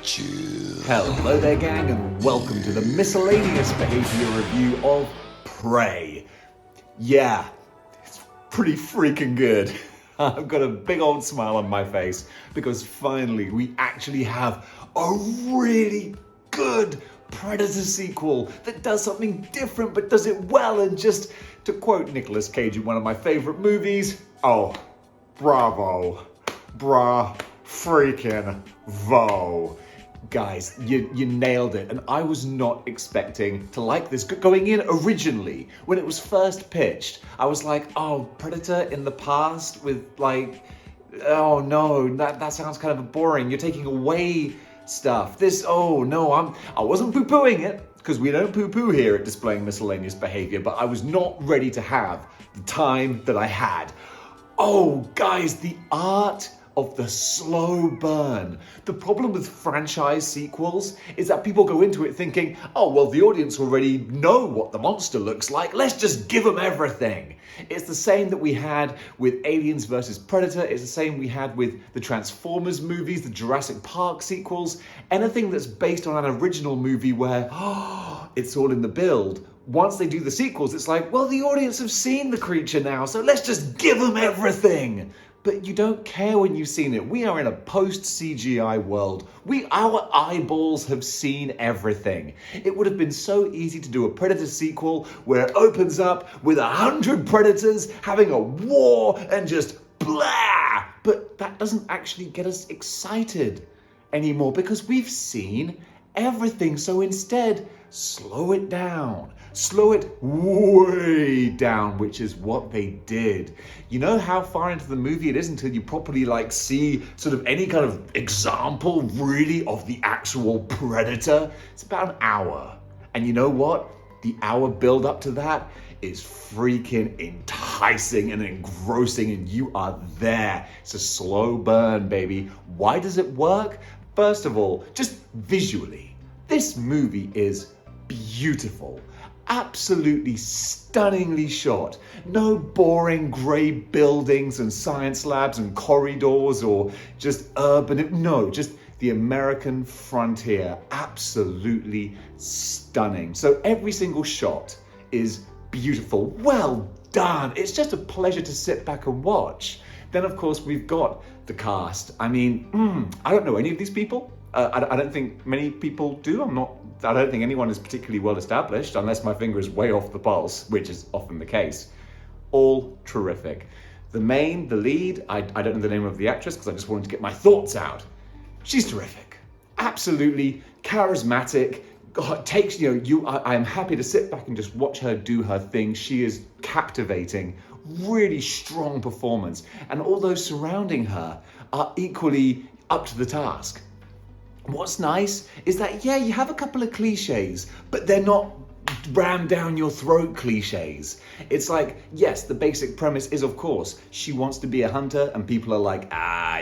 Chill. Hello there, gang, and welcome to the miscellaneous behavior review of Prey. Yeah, it's pretty freaking good. I've got a big old smile on my face because finally we actually have a really good Predator sequel that does something different but does it well, and just to quote Nicolas Cage in one of my favorite movies, oh, bravo, freaking vo. Guys, you nailed it, and I was not expecting to like this. Going in originally, when it was first pitched, I was like, oh, Predator in the past with oh no, that sounds kind of boring. You're taking away stuff. I wasn't poo-pooing it, because we don't poo-poo here at Displaying Miscellaneous Behavior, but I was not ready to have the time that I had. Oh, guys, the art of the slow burn. The problem with franchise sequels is that people go into it thinking, oh, well, the audience already know what the monster looks like. Let's just give them everything. It's the same that we had with Aliens vs. Predator. It's the same we had with the Transformers movies, the Jurassic Park sequels, anything that's based on an original movie where, it's all in the build. Once they do the sequels, it's like, well, the audience have seen the creature now, so let's just give them everything. But you don't care when you've seen it. We are in a post-CGI world. Our eyeballs have seen everything. It would have been so easy to do a Predator sequel where it opens up with 100 Predators having a war and just blah. But that doesn't actually get us excited anymore because we've seen everything. So instead, slow it down. Slow it way down, which is what they did. You know how far into the movie it is until you properly see sort of any kind of example really of the actual Predator? It's about an hour. And you know what? The hour build up to that is freaking enticing and engrossing, and you are there. It's a slow burn, baby. Why does it work? First of all, just visually, this movie is beautiful. Absolutely stunningly shot. No boring grey buildings and science labs and corridors or just urban. No, just the American frontier. Absolutely stunning. So every single shot is beautiful. Well done. It's just a pleasure to sit back and watch. Then, of course, we've got the cast. I mean, I don't know any of these people. I don't think many people do. I don't think anyone is particularly well established, unless my finger is way off the pulse, which is often the case. All terrific. The lead, I don't know the name of the actress because I just wanted to get my thoughts out. She's terrific. Absolutely charismatic. God, I am happy to sit back and just watch her do her thing. She is captivating. Really strong performance. And all those surrounding her are equally up to the task. What's nice is that, you have a couple of cliches, but they're not rammed down your throat cliches. It's like, yes, the basic premise is, of course, she wants to be a hunter, and people are like,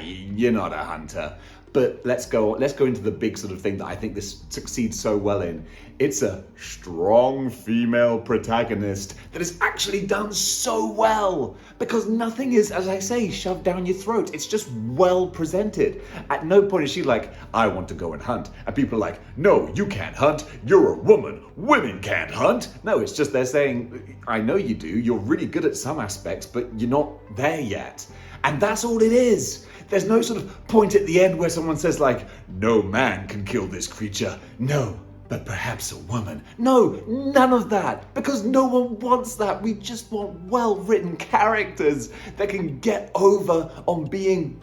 you're not a hunter. But let's go into the big sort of thing that I think this succeeds so well in. It's a strong female protagonist that is actually done so well, because nothing is, as I say, shoved down your throat. It's just well presented. At no point is she like, I want to go and hunt. And people are like, no, you can't hunt. You're a woman. Women can't hunt. No, it's just they're saying, I know you do. You're really good at some aspects, but you're not there yet. And that's all it is. There's no sort of point at the end where someone says no man can kill this creature. No, but perhaps a woman. No, none of that. Because no one wants that. We just want well-written characters that can get over on being,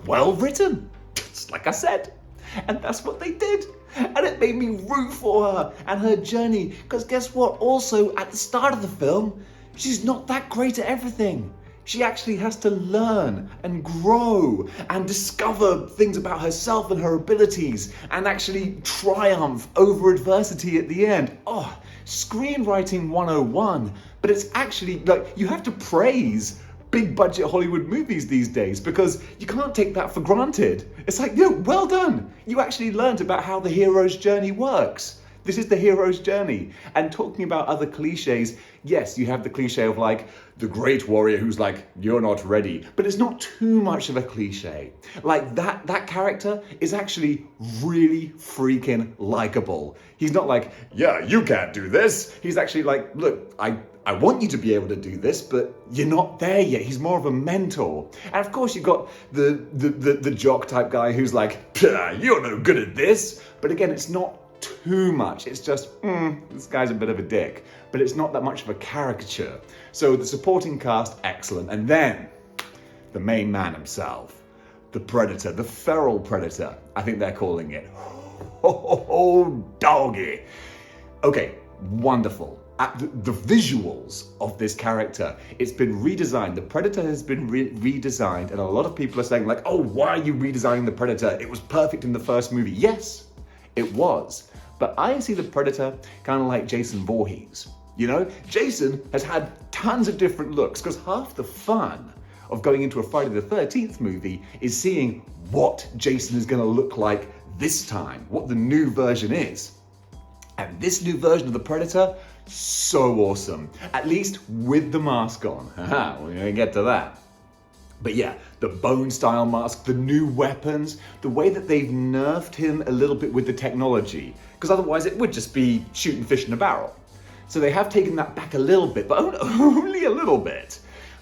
well-written. Just like I said. And that's what they did. And it made me root for her and her journey. Because guess what? Also, at the start of the film, she's not that great at everything. She actually has to learn and grow and discover things about herself and her abilities and actually triumph over adversity at the end. Oh, screenwriting 101. But it's actually you have to praise big budget Hollywood movies these days because you can't take that for granted. It's well done. You actually learned about how the hero's journey works. This is the hero's journey. And talking about other cliches, yes, you have the cliche of like the great warrior who's like, you're not ready, but it's not too much of a cliche. Like that character is actually really freaking likable. He's not like, yeah, you can't do this. He's actually like, look, I want you to be able to do this, but you're not there yet. He's more of a mentor. And of course you've got the jock type guy who's like, you're no good at this. But again, it's not too much. It's just, this guy's a bit of a dick. But it's not that much of a caricature. So the supporting cast, excellent. And then the main man himself, the predator, the feral predator, I think they're calling it. Oh, doggy. Okay, wonderful. The visuals of this character, it's been redesigned. The Predator has been redesigned, and a lot of people are saying like, oh, why are you redesigning the Predator? It was perfect in the first movie. Yes, it was. But I see the Predator kind of like Jason Voorhees. You know, Jason has had tons of different looks, because half the fun of going into a Friday the 13th movie is seeing what Jason is going to look like this time, what the new version is. And this new version of the Predator, so awesome. At least with the mask on. Haha, we're gonna get to that. But yeah, the bone style mask, the new weapons, the way that they've nerfed him a little bit with the technology, because otherwise it would just be shooting fish in a barrel. So they have taken that back a little bit, but only a little bit.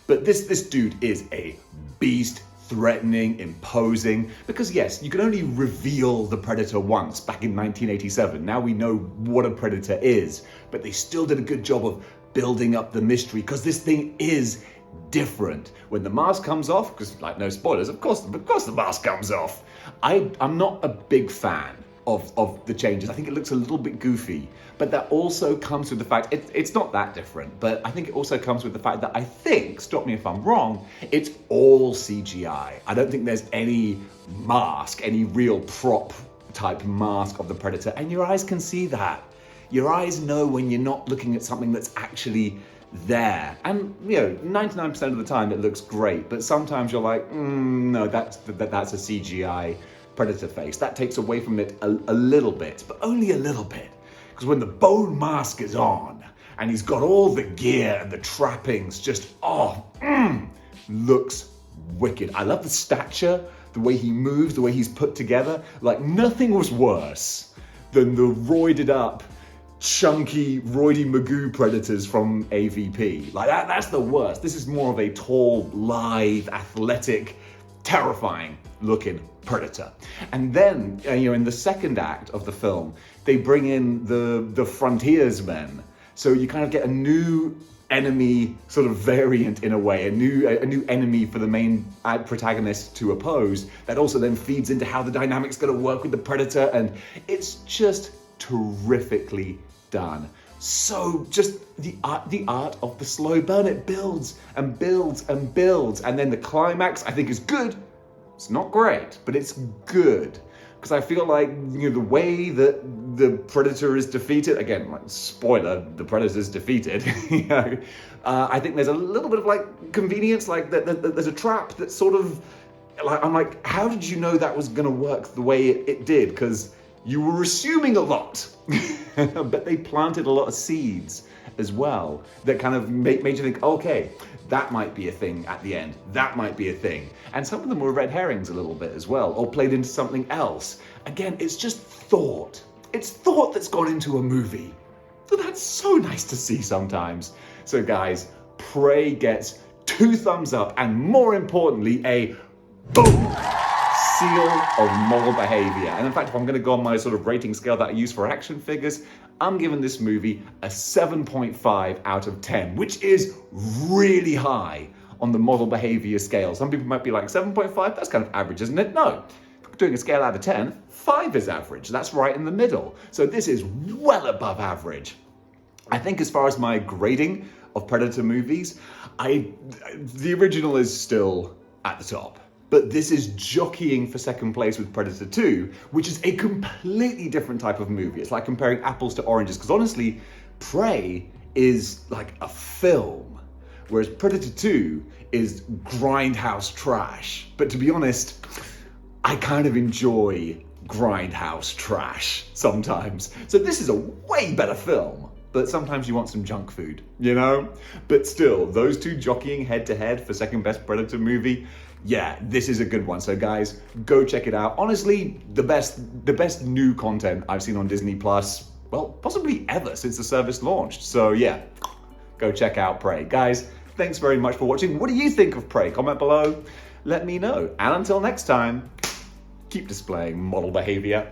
But this dude is a beast. Threatening, imposing, because yes, you can only reveal the Predator once back in 1987. Now we know what a Predator is, but they still did a good job of building up the mystery, because this thing is different. When the mask comes off, because like no spoilers, of course the mask comes off. I'm not a big fan of the changes. I think it looks a little bit goofy, but that also comes with the fact it's not that different, but I think it also comes with the fact that I think, stop me if I'm wrong, it's all CGI. I don't think there's any mask, any real prop type mask of the Predator, and your eyes can see that. Your eyes know when you're not looking at something that's actually there. And you know, 99% of the time it looks great, but sometimes you're like, no, that's a CGI Predator face. That takes away from it a little bit, but only a little bit. Because when the bone mask is on, and he's got all the gear and the trappings, just, looks wicked. I love the stature, the way he moves, the way he's put together. Like, nothing was worse than the roided up, chunky, roidy Magoo Predators from AVP. Like, that's the worst. This is more of a tall, lithe, athletic, terrifying looking Predator. And then, in the second act of the film, they bring in the Frontiersmen. So you kind of get a new enemy sort of variant in a way, a new enemy for the main protagonist to oppose, that also then feeds into how the dynamic's going to work with the Predator, and it's just terrifically done. So just the art of the slow burn, it builds and builds and builds, and then the climax I think is good. It's not great, but it's good. Because I feel like, the way that the Predator is defeated, again, like, spoiler, the Predator's defeated, I think there's a little bit of, like, convenience, like, there's a trap that sort of, like, I'm like, how did you know that was going to work the way it did? Because you were assuming a lot, but they planted a lot of seeds as well that kind of made you think, okay, that might be a thing at the end. That might be a thing. And some of them were red herrings a little bit as well, or played into something else. Again, it's just thought. It's thought that's gone into a movie. So that's so nice to see sometimes. So guys, Prey gets 2 thumbs up, and more importantly, a boom seal of moral behavior. And in fact, if I'm going to go on my sort of rating scale that I use for action figures, I'm giving this movie a 7.5 out of 10, which is really high on the model behavior scale. Some people might be like, 7.5, that's kind of average, isn't it? No. If we're doing a scale out of 10, 5 is average. That's right in the middle. So this is well above average. I think as far as my grading of Predator movies, the original is still at the top. But this is jockeying for second place with Predator 2, which is a completely different type of movie. It's like comparing apples to oranges, because honestly, Prey is like a film, whereas Predator 2 is grindhouse trash. But to be honest, I kind of enjoy grindhouse trash sometimes. So this is a way better film. But sometimes you want some junk food, you know? But still, those two jockeying head to head for second best Predator movie, yeah, this is a good one. So guys, go check it out. Honestly, the best new content I've seen on Disney Plus, well, possibly ever since the service launched. So yeah, go check out Prey. Guys, thanks very much for watching. What do you think of Prey? Comment below, let me know. And until next time, keep displaying model behavior.